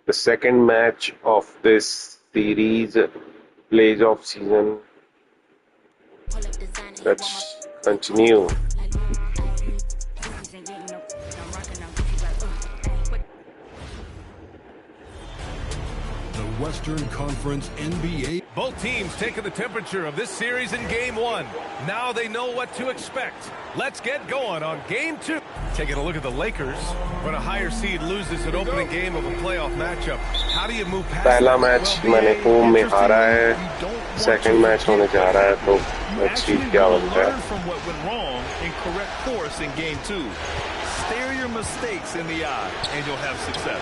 The second match of this series, playoff season. Let's continue. Western Conference NBA. Both teams taking the temperature of this series in Game 1. Now they know what to expect. Let's get going on Game 2. Taking a look at the Lakers. When a higher seed loses an opening game of a playoff matchup, how do you move past पहला match मैंने home में हारा है, second match होने जा रहा है, तो let's see क्या बनता है. Stare your mistakes in the eye, and you'll have success.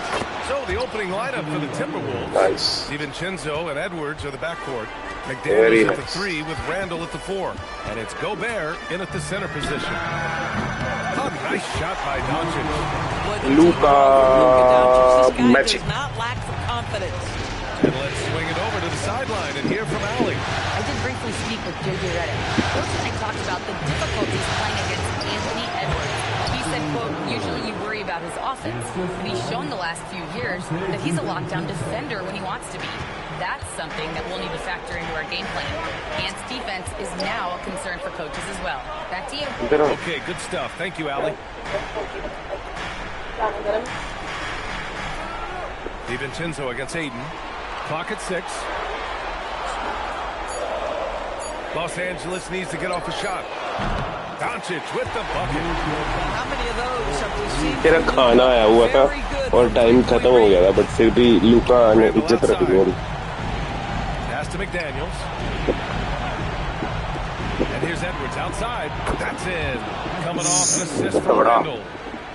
So the opening lineup for the Timberwolves. Nice. DiVincenzo and Edwards are the backcourt. Very McDaniels at the nice. 3 with Randall at the 4. And it's Gobert in at the center position. Oh, nice shot by Doncic. Luka Magic does not lack for confidence. And let's swing it over to the sideline and hear from Allie. I did briefly speak with J.J. Redick. Coach and I talked about the difficulties playing against Anthony Edwards. He said, quote, usually you worry about his offense, but he's shown the last few years that he's a lockdown defender when he wants to be. That's something that we'll need to factor into our game plan. Ant's defense is now a concern for coaches as well. Back to you. Okay, good stuff. Thank you, Allie. DiVincenzo against Aiden. Clock at 6. Los Angeles needs to get off a shot. Doncic with the bucket. How many of those have we seen? तेरा खाना आया हुआ था और time खत्म हो गया था, बट फिर भी लूका ने इज्जत रखी मेरी. Pass to McDaniels. And here's Edwards outside. That's in. Coming off an assist from Randall.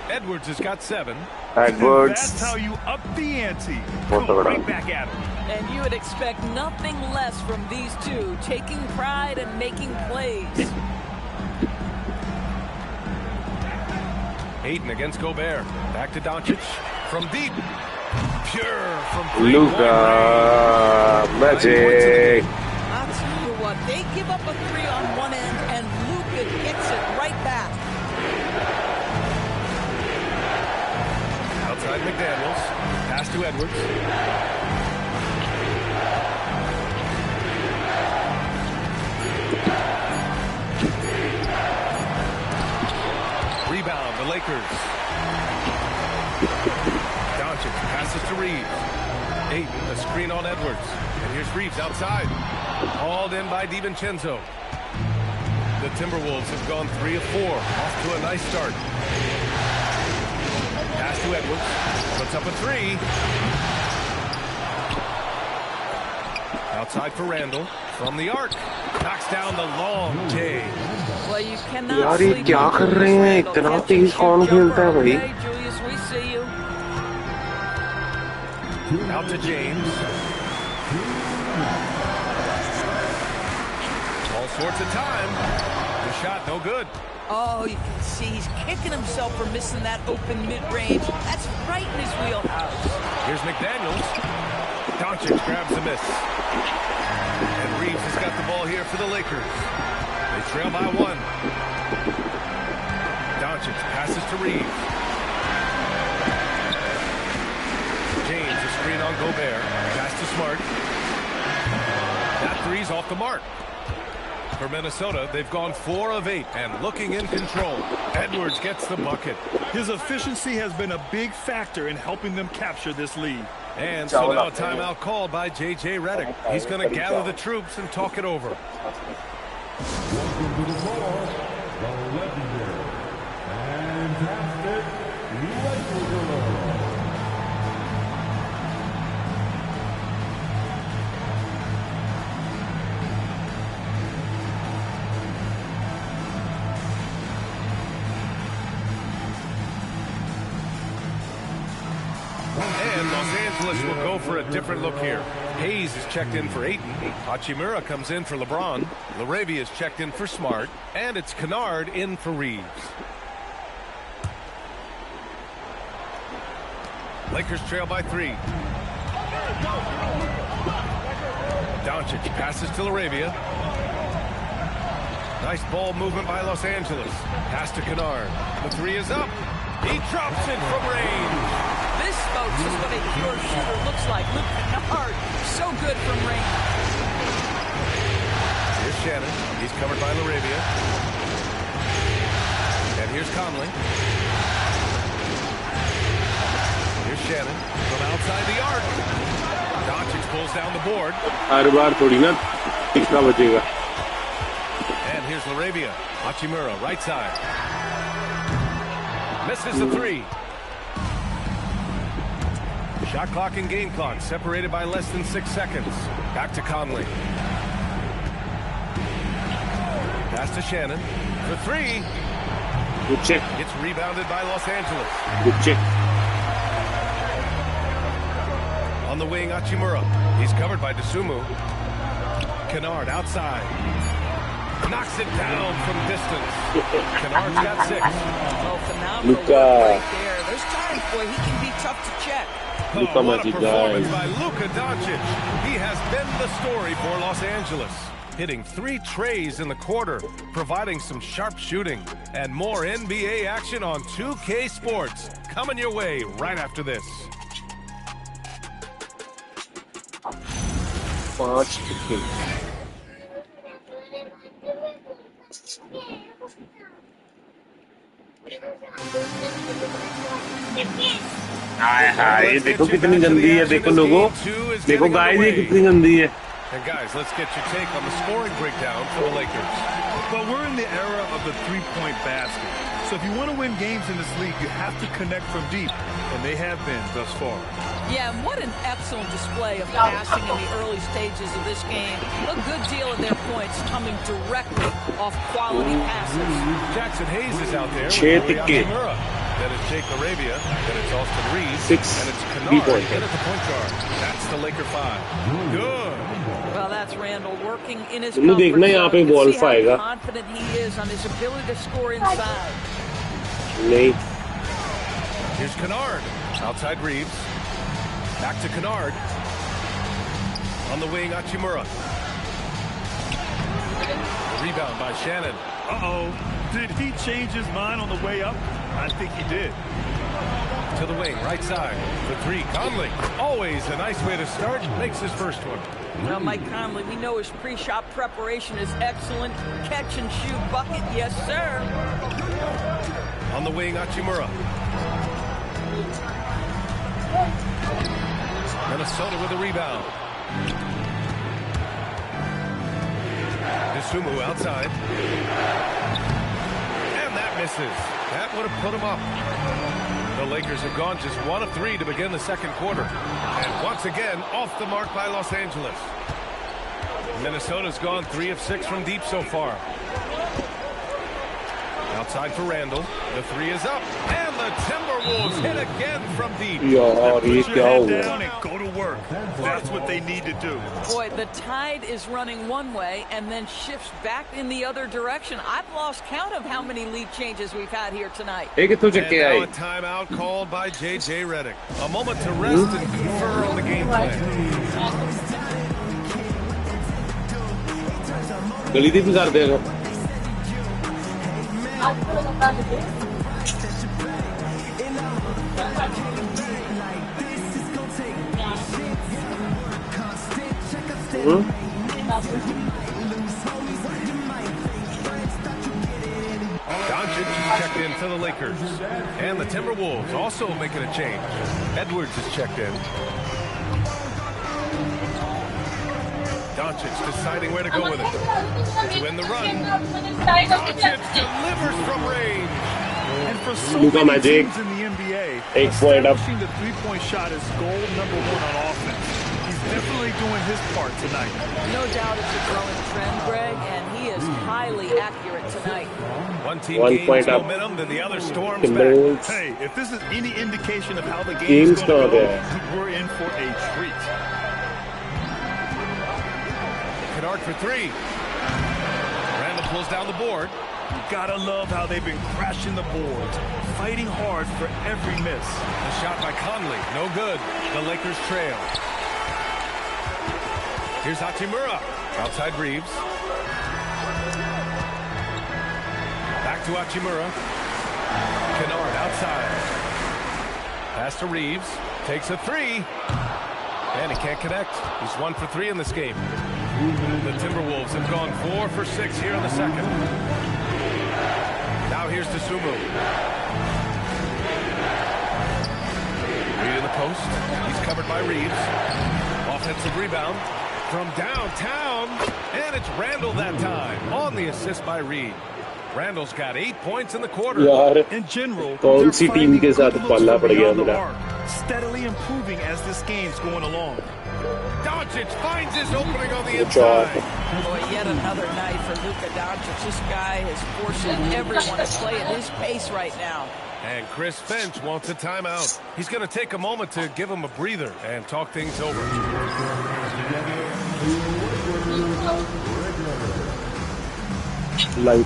Edwards has got 7. Edwards. That's how you up the ante. Come right back at him. And you would expect nothing less from these two, taking pride and making plays. Aiden against Gobert. Back to Doncic. From deep. Pure from 3. Luka Magic. I'll tell you what, they give up a 3 on one end, and Luka gets it right back. Outside McDaniels. Pass to Edwards. Rebound, the Lakers. Doncic passes to Reeves. Aiden, a screen on Edwards. And here's Reeves outside. Hauled in by DiVincenzo. The Timberwolves have gone 3 of 4. Off to a nice start. Pass to Edwards. Puts up a 3. Outside for Randall. From the arc. Knocks down the long J. Well, you cannot यार ये sleep क्या on कर Julius रहे हैं? Randle. इतना Catch and Tej shoot कौन खेलता है jumper. भाई? Okay, Julius, we see you. Out to James. All sorts of time. The shot no good. Oh, you can see he's kicking himself for missing that open mid-range. That's right in his wheelhouse. Here's McDaniels. Doncic grabs the miss. And Reeves has got the ball here for the Lakers. They trail by 1. Doncic passes to Reeves. James, a screen on Gobert. Pass to Smart. That 3's off the mark. For Minnesota, they've gone 4 of 8 and looking in control. Edwards gets the bucket. His efficiency has been a big factor in helping them capture this lead. And so now a timeout called by J.J. Redick. He's going to gather the troops and talk it over. Welcome to the floor, the legendary, fantastic Lakers. And Los Angeles will go for a different look here. Hayes is checked in for Ayton. Hachimura comes in for LeBron. Laravia is checked in for Smart. And it's Kennard in for Reeves. Lakers trail by 3. Doncic passes to Laravia. Nice ball movement by Los Angeles. Pass to Kennard. The 3 is up. He drops it from range. This, folks, is what a pure shooter by Luke Kennard. So good from range. Here's Shannon. He's covered by Laravia. And here's Conley. Here's Shannon from outside the arc. Doncic pulls down the board. हर बार थोड़ी ना तीसरा बचेगा. And here's Laravia. Hachimura, right side. Misses the three. Shot clock and game clock separated by less than 6 seconds. Back to Conley. Pass to Shannon. For three. Good check. It's rebounded by Los Angeles. Good check. On the wing, Hachimura. He's covered by Dosunmu. Kennard outside. Knocks it down from distance. Kennard's got 6. Oh, phenomenal work right there. There's times, boy, he can be tough to check. Oh, what a performance by Luka Doncic. He has been the story for Los Angeles. Hitting 3 trays in the quarter, providing some sharp shooting. And more NBA action on 2K Sports. Coming your way right after this. 5 हाय ये देखो कितनी गंदी है. देखो लोगों, देखो guys ये कितनी गंदी है. And guys, let's get your take on the scoring breakdown for the Lakers. Well, we're in the era of the three-point basket. So if you want to win games in this league, you have to connect from deep, and they have been thus far. Yeah, and what an excellent display of passing in the early stages of this game. A good deal of their points coming directly off quality passes. Jackson Hayes is out there. Hachimura. Then it's Jake Laravia. Then it's Austin Reeves. 6 And it's Kennard in at the point guard. That's the Laker 5. Good. Well, that's Randall working in his तुमने देखना है यहाँ पे ball पाएगा. Confident he is on his ability to score inside. नहीं. Here's Kennard. Outside Reeves. Back to Kennard. On the wing, Hachimura. Rebound by Shannon. Uh-oh. Did he change his mind on the way up? I think he did. To the wing, right side. For 3, Conley. Always a nice way to start. Makes his first one. Well, Mike Conley, we know his pre-shot preparation is excellent. Catch and shoot bucket, yes, sir. On the wing, Hachimura. Minnesota with a rebound. Dosunmu outside. And that misses. That would have put him up. The Lakers have gone just 1 of 3 to begin the second quarter. And once again, off the mark by Los Angeles. Minnesota's gone 3 of 6 from deep so far. Outside for Randall. The 3 is up. And the Timberwolves hit again from deep. यार ये क्या हो गया? Down and go to work. That's what they need to do. Boy, the tide is running one way and then shifts back in the other direction. I've lost count of how many lead changes we've had here tonight. एक तो चक्के And I. now a timeout called by J.J. Redick. A moment to rest and confer on the game plan. गलती भी कर देगा. Doncic is checked in for the Lakers. And the Timberwolves also making a change. Edwards is checked in. Doncic deciding where to go with it. To end the run. Doncic delivers from range. And for so Luka many Magic. teams in the NBA, 8 point up. establishing the three-point shot is goal number 1 on offense. He's definitely doing his part tonight. No doubt it's a growing trend, Greg, and he is highly accurate tonight. One team 1 gains point up. momentum, then the other storms back. Timberwolves. Hey, if this is any indication of how the game Game's is going to go, there. we're in for a treat. Kennard for 3. Randall pulls down the board. You gotta love how they've been crashing the boards, fighting hard for every miss. The shot by Conley, no good. The Lakers trail. Here's Hachimura. Outside Reeves. Back to Hachimura. Kennard outside. Pass to Reeves. Takes a 3. And he can't connect. He's 1 for 3 in this game. The Timberwolves have gone 4 for 6 here in the second. Now here's Dosunmu. Reed in the post. He's covered by Reeves. Offensive rebound from downtown. And it's Randall that time on the assist by Reed. Randall's got 8 points in the quarter. In general, कौन सी team के साथ पाला पड़ गया मेरा? steadily improving as this game's going along. Doncic finds his opening on the inside. Boy, yet another night for Luka Doncic. This guy is forcing everyone to play at his pace right now. And Chris Finch wants a timeout. He's going to take a moment to give him a breather and talk things over. Light.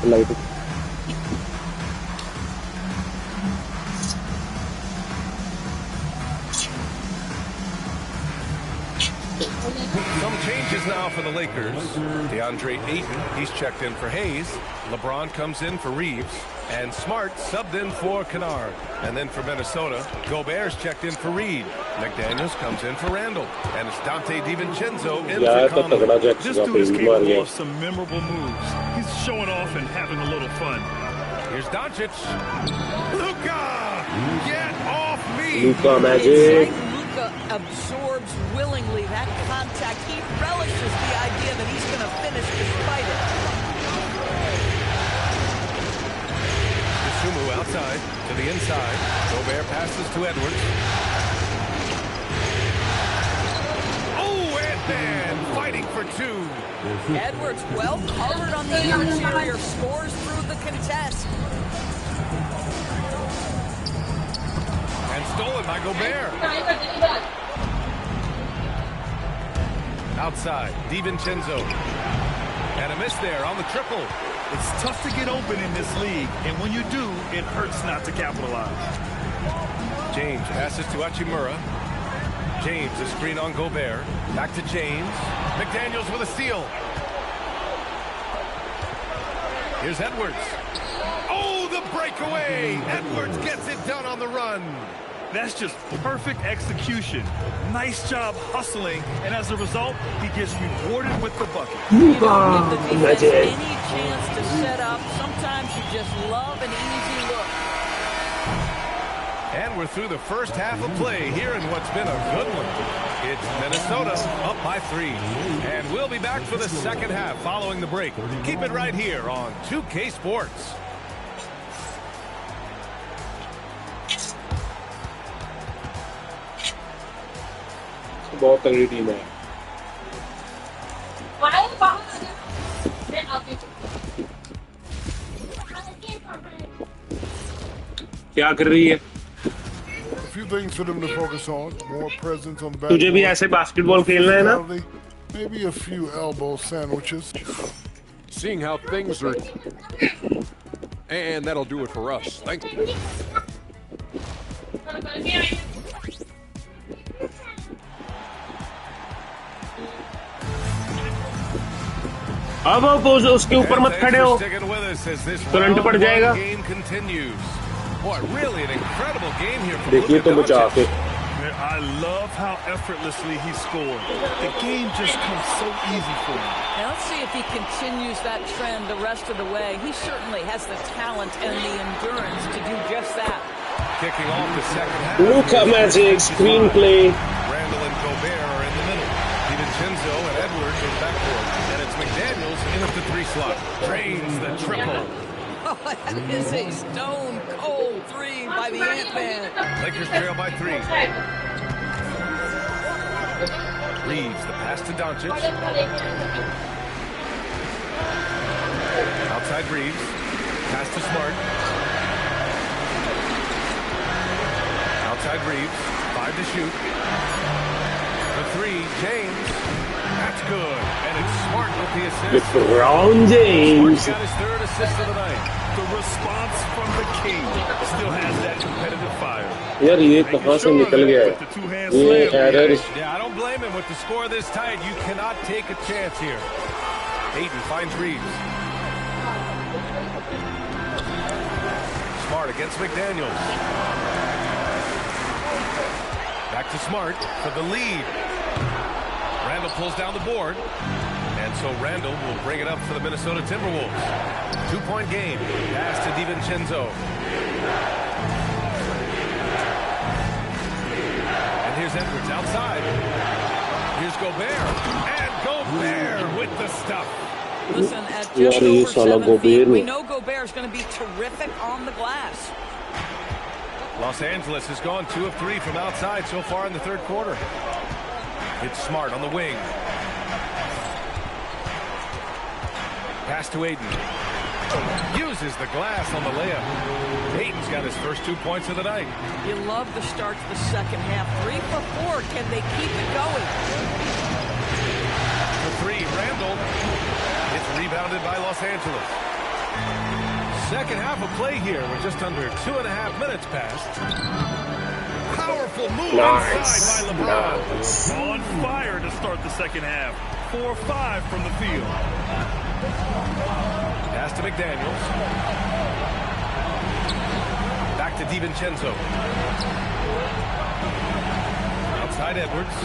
Some changes now for the Lakers. DeAndre Ayton, he's checked in for Hayes. LeBron comes in for Reeves. And Smart subbed in for Kennard. And then for Minnesota, Gobert's checked in for Reed. McDaniels comes in for Randall. And it's Dante DiVincenzo in for Conley. This dude is capable of some memorable moves. He's showing off and having a little fun. Here's Doncic. Luka! Get off me! Luka It's magic. like Luka absorbs willingly that contact. He relishes the idea that he's going to finish despite it. Dosunmu outside to the inside. Gobert passes to Edwards. Oh, and then fighting for 2. Edwards well covered on the interior, scores through the contest. And stolen by Gobert. Outside, DiVincenzo. And a miss there on the triple. It's tough to get open in this league, and when you do, it hurts not to capitalize. James passes to Hachimura. James, a screen on Gobert. Back to James. McDaniels with a steal. Here's Edwards. Oh, the breakaway! Edwards gets it done on the run. That's just perfect execution. Nice job hustling, and as a result, he gets rewarded with the bucket. You don't give the defense any chance to set up. Sometimes you just love an easy look. And we're through the first half of play here in what's been a good one. It's Minnesota up by 3. And we'll be back for the second half following the break. Keep it right here on 2K Sports. बहुत तगड़ी team है। क्या कर रही है? A few things for them to focus on. More presence on the तुझे भी basketball. ऐसे बास्केटबॉल खेलना है ना? Maybe a few elbow sandwiches. Seeing how things are, and that'll do it for us. Thank you. अब आप उसके ऊपर मत खड़े हो, करंट पड़ जाएगा। देखिए तो बचा के। I love how effortlessly he scored. The game just comes so easy for him. Now let's see if he continues that trend the rest of the way. He certainly has the talent and the endurance to do just that. Kicking off the second half. Luka magic, screenplay. Randall and Gobert are in the middle. DiVincenzo and Edwards are backcourt. And it's McDaniels in at the 3 slot. Drains the triple. Oh, that is a stone-cold 3 by the Ant-Man. Lakers trail by 3. Reeves, the pass to Doncic. Outside Reeves. Pass to Smart. Outside Reeves. 5 to shoot. The 3, James. That's good. And it's Smart with the assist. LeBron James. Smart got his 3rd assist of the night. The response from the king still has that competitive fire. यार ये कहाँ से निकल गया है? ये error. Yeah, I don't blame him. With the score this tight, you cannot take a chance here. Ayton finds Reeves. Smart against McDaniels. Back to Smart for the lead. Randall pulls down the board. And so Randall will bring it up for the Minnesota Timberwolves. 2-point game. Pass to DiVincenzo. And here's Edwards outside. Here's Gobert. And Gobert with the stuff. Listen, at just over 7 feet, we know Gobert is going to be terrific on the glass. Los Angeles has gone 2 of 3 from outside so far in the third quarter. It's Smart on the wing. Pass to Ayton. Uses the glass on the layup. Ayton's got his first 2 points of the night. You love the start to the second half. 3 for 4. Can they keep it going? For 3, Randall. It's rebounded by Los Angeles. Second half of play here with just under 2.5 minutes passed. Powerful move inside by LeBron. On fire to start the second half. 4-5 from the field. Pass to McDaniels. Back to DiVincenzo. Outside Edwards.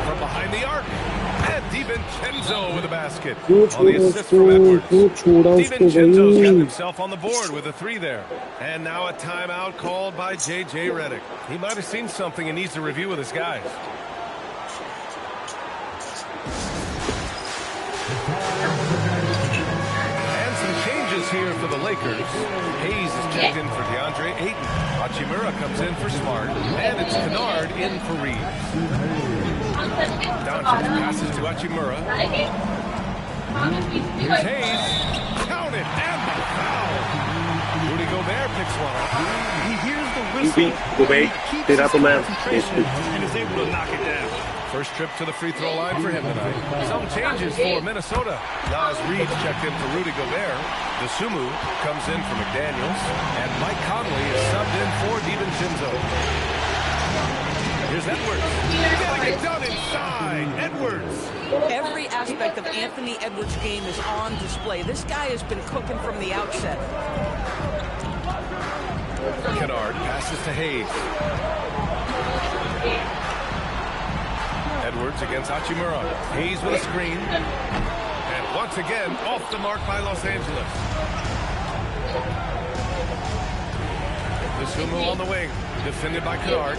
From behind the arc. And DiVincenzo with a basket. On the assist from Edwards. DiVincenzo's got himself on the board with a 3 there. And now a timeout called by J.J. Redick. He might have seen something and needs to review with his guys. And some changes here for the Lakers. Hayes is checked in for DeAndre Ayton. Hachimura comes in for Smart. And it's Kennard in for Reeves. Doncic passes to Hachimura. Here's Hayes. Count it. And the foul. Rudy Gobert picks one up. He hears the whistle. He keeps his concentration and is able to knock it down. First trip to the free throw line for him tonight. Some changes for Minnesota. Nas Reeves checked in for Rudy Gobert. DeSumo comes in for McDaniels. And Mike Conley is subbed in for DiVincenzo. Here's Edwards. Getting it done inside. Edwards. Every aspect of Anthony Edwards' game is on display. This guy has been cooking from the outset. Kennard passes to Hayes. Edwards against Hachimura. Hayes with a screen. And once again, off the mark by Los Angeles. DeSumo on the wing. Defended by Kennard.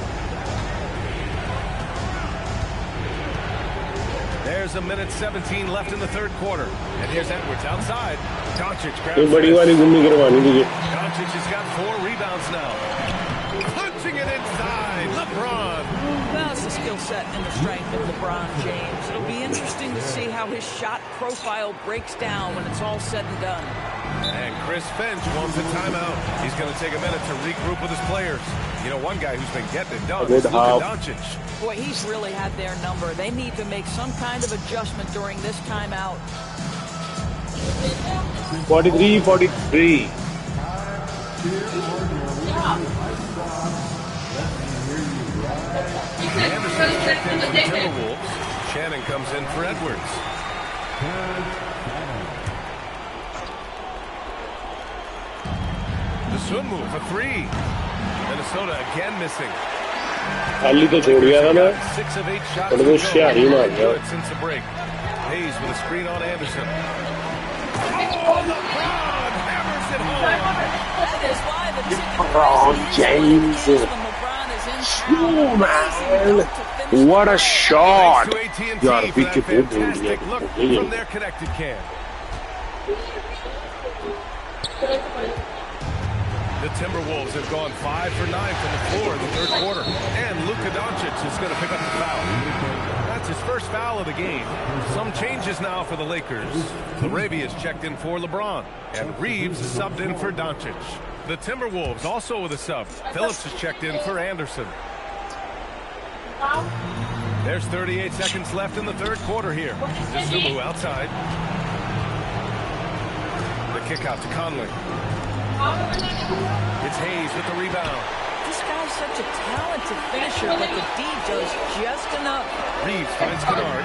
There's a minute 17 left in the third quarter. And here's Edwards outside. Doncic grabs it. Doncic has got 4 rebounds now. Punching it inside. LeBron. That's the skill set and the strength of LeBron James. It'll be interesting to see how his shot profile breaks down when it's all said and done. And Chris Finch wants a timeout. He's going to take a minute to regroup with his players. You know, one guy who's been getting it done is Luka Doncic. Boy, he's really had their number. They need to make some kind of adjustment during this timeout. 43-43. Anderson checked in for the Timberwolves. Shannon comes in for Edwards. DeSumo for 3. Minnesota again missing. खाली तो छोड़ गया था मैं 6 of 8 shots पर वो शारी मार गया since the break. Hayes with a screen on Anderson. Oh, LeBron hammers it home. That is why the LeBron James. Oh, man. What a shot. यार पीछे बहुत दूर गया from their connected can. The Timberwolves have gone 5 for 9 from the floor in the third quarter. And Luka Doncic is going to pick up the foul. That's his first foul of the game. Some changes now for the Lakers. Arabia is checked in for LeBron. And Reeves is subbed in for Doncic. The Timberwolves also with a sub. Phillips is checked in for Anderson. There's 38 seconds left in the third quarter here. DeSumo outside. The kick out to Conley. It's Hayes with the rebound. This guy's such a talented finisher, but the D does just enough. Reeves finds Kennard.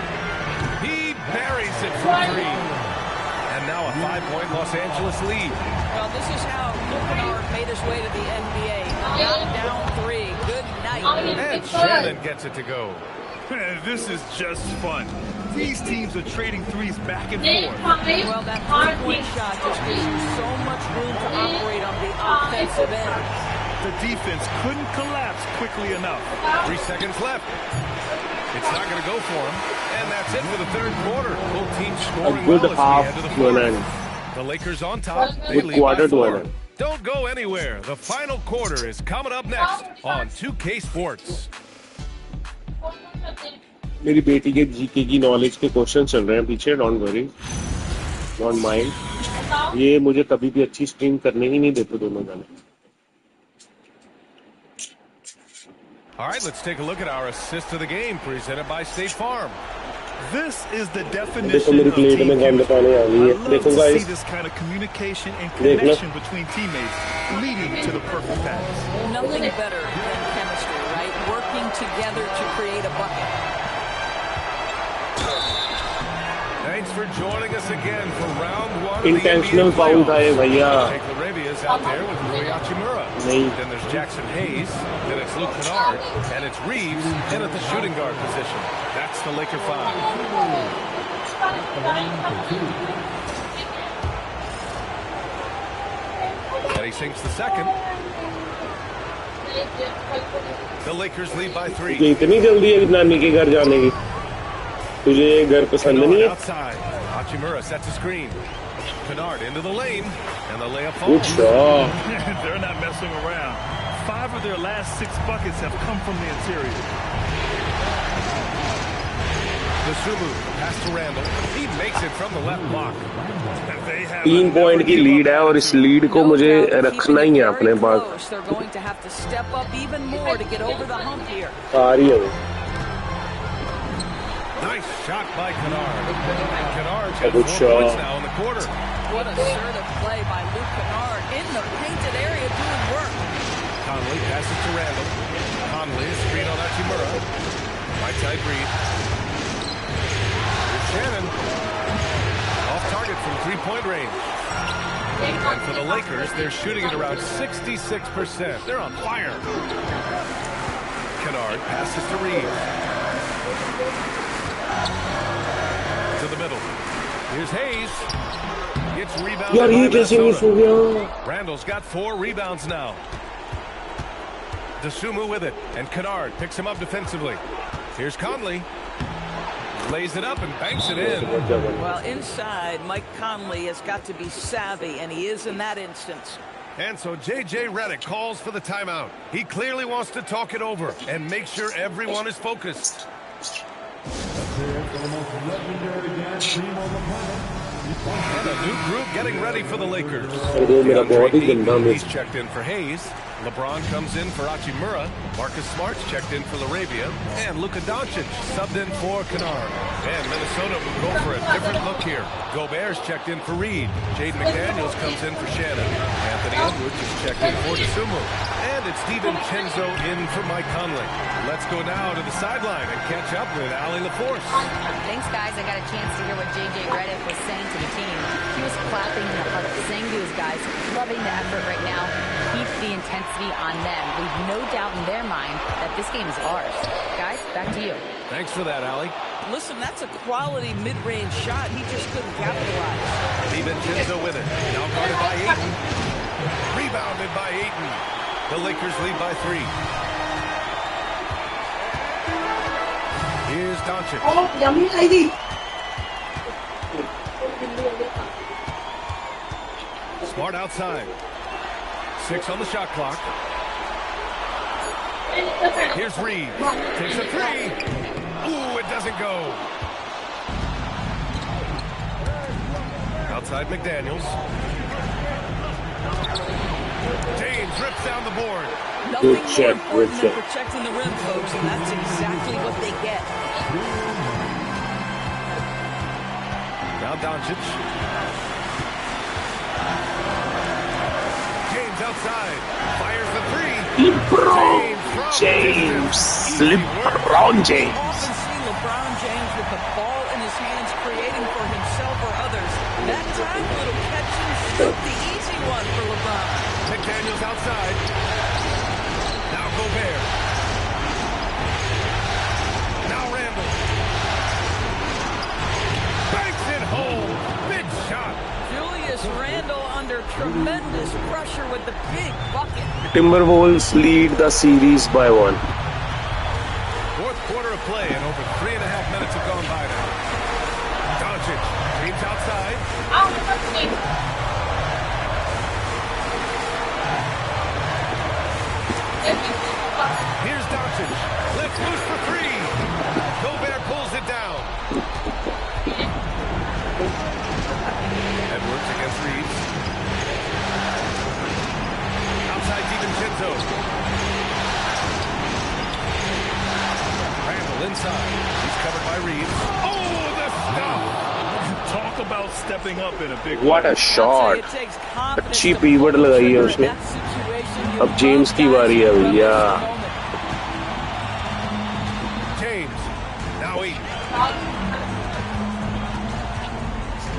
He buries it for 3. And now a 5-point Los Angeles lead. Well, this is how Kennard made his way to the NBA. Down 3. Good night. And Shannon gets it to go. This is just fun. These teams are trading threes back and forth. Well, that three-point shot just gives you so much room to operate on the offensive end. The defense couldn't collapse quickly enough. 3 seconds left. It's not going to go for him. And that's it for the third quarter. Both teams scoring well as we head to the fourth. The Lakers on top. They lead by 4. Don't go anywhere. The final quarter is coming up next on 2K Sports. मेरी बेटी के GK की knowledge के question चल रहे हैं पीछे. Don't worry, don't mind. ये मुझे कभी भी अच्छी स्ट्रीम करने ही नहीं देते दोनों जाने. All right, let's take a look at our assist of the game presented by State Farm. This is the definition of team chemistry. I love to see this kind of communication and connection between teammates leading to the perfect pass. Nothing better than chemistry, right? Working together to create a bucket. Thanks for joining us again for round 1 Intentional foul था ये भैया. Arabia's out there with Rui Hachimura. Then there's Jackson Hayes. Then it's Luke Kennard. And it's Reeves in at the shooting guard position. That's the Laker 5. And he sinks the second. The Lakers lead by 3. इतनी जल्दी है नानी के घर जाने की. तुझे घर पसंद नहीं है? Outside. Hachimura sets a screen. Kennard into the lane, and the layup Good falls. shot. They're not messing around. 5 of their last 6 buckets have come from the interior. Sumu pass to Randall. He makes it from the left block. 3 point की lead है और इस lead को मुझे रखना ही है अपने पास. They're going to have to step up even more to get over the hump here. आ रही है. Nice shot by Kennard. And Kennard's got 4 points now in the quarter. What assertive play by Luke Kennard in the painted area doing work. Conley passes to Randall. Conley is screen on Hachimura. Right side Reed. Here's Shannon. Off target from 3-point range. And for the Lakers, they're shooting at around 66%. They're on fire. Kennard passes to Reed. To the middle. Here's Hayes. Gets rebounded by Minnesota. Randall's got 4 rebounds now. DeSumo with it. And Kennard picks him up defensively. Here's Conley. Lays it up and banks it in. Well, inside, Mike Conley has got to be savvy, and he is in that instance. And so J.J. Redick calls for the timeout. He clearly wants to talk it over and make sure everyone is focused. And a new group getting ready for the Lakers. He's checked in for Hayes. LeBron comes in for Hachimura. Marcus Smart's checked in for LaRavia. And Luka Doncic subbed in for Kennard. And Minnesota will go for a different look here. Gobert's checked in for Reed. Jaden McDaniels comes in for Shannon. Anthony Edwards is checked in for DeSumo. And it's DiVincenzo in for Mike Conley. Let's go now to the sideline and catch up with Allie LaForce. Thanks, guys. I got a chance to hear what J.J. Redick was saying to the team. He was clapping in the heart, saying to his guys, loving the effort right now. Keep the intensity on them. Leave no doubt in their mind that this game is ours. Guys, back to you. Thanks for that, Allie. Listen, that's a quality mid-range shot. He just couldn't capitalize. DiVincenzo with it. Now guarded by Ayton. Rebounded by Ayton. The Lakers lead by 3. Here's Doncic. Smart outside. 6 on the shot clock. Here's Reed. Takes a 3. Ooh, it doesn't go. Outside McDaniels. James rips down the board. Nothing more important than protecting the rim, folks, and that's exactly what they get. Now Doncic. James outside. Fires the 3. LeBron James. LeBron James. Often see LeBron James with the ball in his hands, creating for himself or others. That time, a little catch and shoot, the easy one for LeBron. McDaniels outside. Now Gobert. Now tremendous pressure with the big bucket. Timberwolves lead the series by 1. Fourth quarter of play and over 3.5 minutes have gone by now. Doncic, James outside. Here's Doncic. Left loose for 3. Gobert pulls it down. Edwards against Reeves. Outside DiVincenzo. Randall inside. He's covered by Reeves. Oh, the stop! Talk about stepping up in a big What a shot! अच्छी pivot लगाई है उसने. अब James की बारी है भैया. James. Now 8.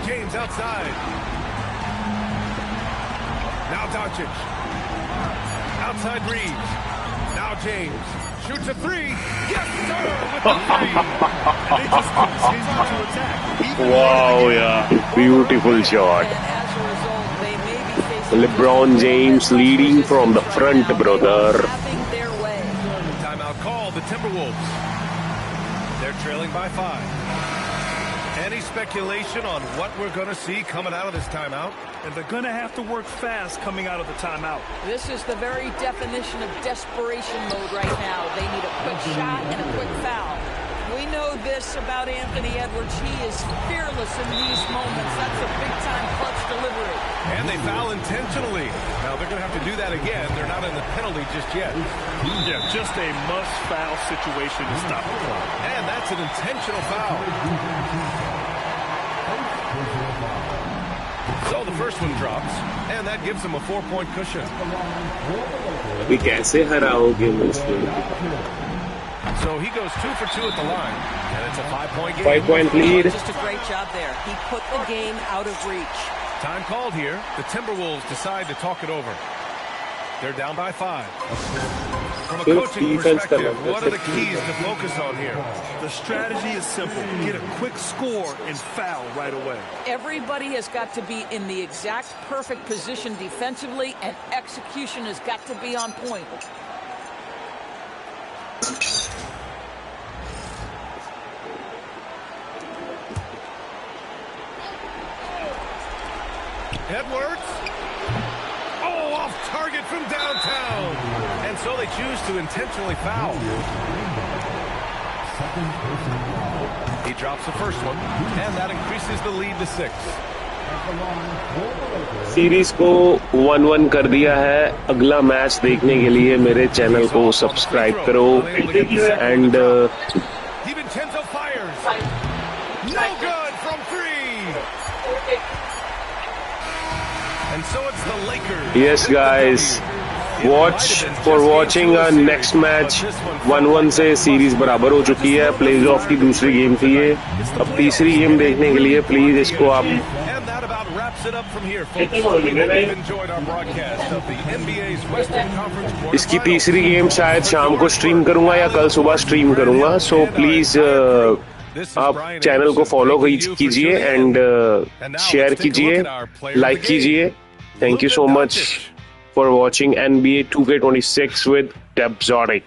James outside. Now Doncic. Outside Reeves. Now James. Shoots a 3. Yes, sir! With the 3. They just continue to attack. Wow, yeah. Beautiful shot. LeBron James leading from the front, brother. Timeout called, the Timberwolves. They're trailing by 5. Any speculation on what we're going to see coming out of this timeout? And they're going to have to work fast coming out of the timeout. This is the very definition of desperation mode right now. They need a quick shot and a quick foul. We know this about Anthony Edwards. He is fearless in these moments. That's a big-time clutch delivery. And they foul intentionally. Now they're going to have to do that again. They're not in the penalty just yet. Yeah, just a must-foul situation to stop the clock. And that's an intentional foul. So the first one drops, and that gives them a 4-point cushion. अभी कैसे हराओगे मुझे? So he goes 2 for 2 at the line, and it's a 5-point game. 5-point lead. Just a great job there. He put the game out of reach. Time called here. The Timberwolves decide to talk it over. They're down by 5. From a coaching perspective, what are the keys to focus on here? The strategy is simple. Get a quick score and foul right away. Everybody has got to be in the exact perfect position defensively, and execution has got to be on point. Edwards. Oh, off target from downtown. And so they choose to intentionally foul. He drops the first one, and that increases the lead to 6. Series को 1-1 कर दिया है. अगला match देखने के लिए मेरे channel को सब्सक्राइब करो and DiVincenzo fires. No good from 3. And so it's the Lakers. Yes, guys. Watch for watching our next match. 1-1 से सीरीज बराबर हो चुकी है. प्लेज ऑफ की दूसरी गेम थी ये. अब तीसरी गेम देखने के लिए प्लीज इसको आप इसकी तीसरी गेम शायद शाम को स्ट्रीम करूंगा या कल सुबह स्ट्रीम करूंगा. सो प्लीज आप चैनल को फॉलो कीजिए एंड शेयर कीजिए, लाइक कीजिए. Thank you so much for watching NBA 2K26 with Deb Zodic.